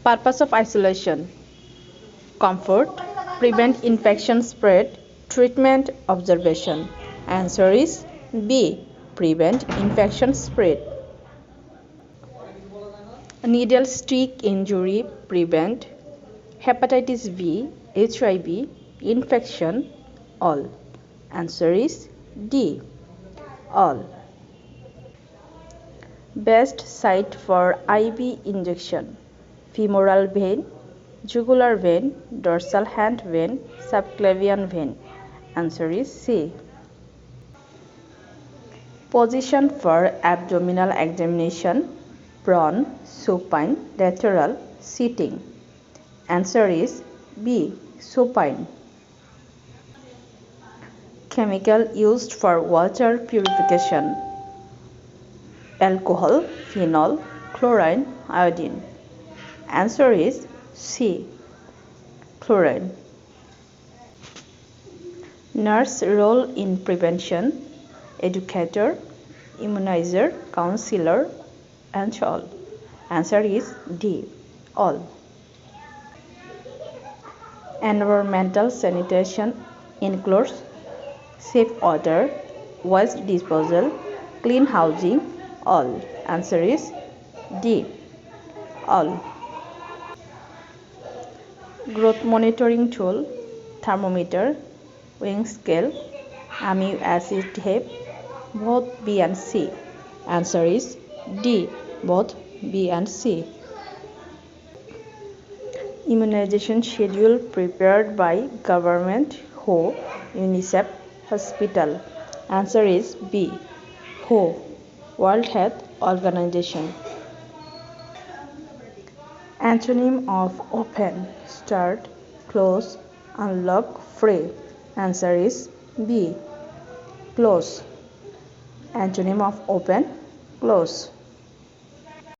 Purpose of isolation: comfort, prevent infection spread, treatment, observation. Answer is B. Prevent infection spread. Needle stick injury, prevent hepatitis B, HIV, infection, all. Answer is D. All. Best site for IV injection: femoral vein, jugular vein, dorsal hand vein, subclavian vein. Answer is C. Position for abdominal examination: prone, supine, lateral, sitting. Answer is B. Supine. Chemical used for water purification: alcohol, phenol, chlorine, iodine. Answer is C. Chlorine. Nurse role in prevention: educator, immunizer, counselor, and all. Answer is D. All. Environmental sanitation includes safe water, waste disposal, clean housing, all. Answer is D. All. Growth monitoring tool: thermometer, weighing scale, amino acid tape, both B and C. Answer is D. Both B and C. Immunization schedule prepared by government: WHO, UNICEF, hospital. Answer is B. WHO, World Health Organization. Antonym of open: start, close, unlock, free. Answer is B. Close. Antonym of open: close.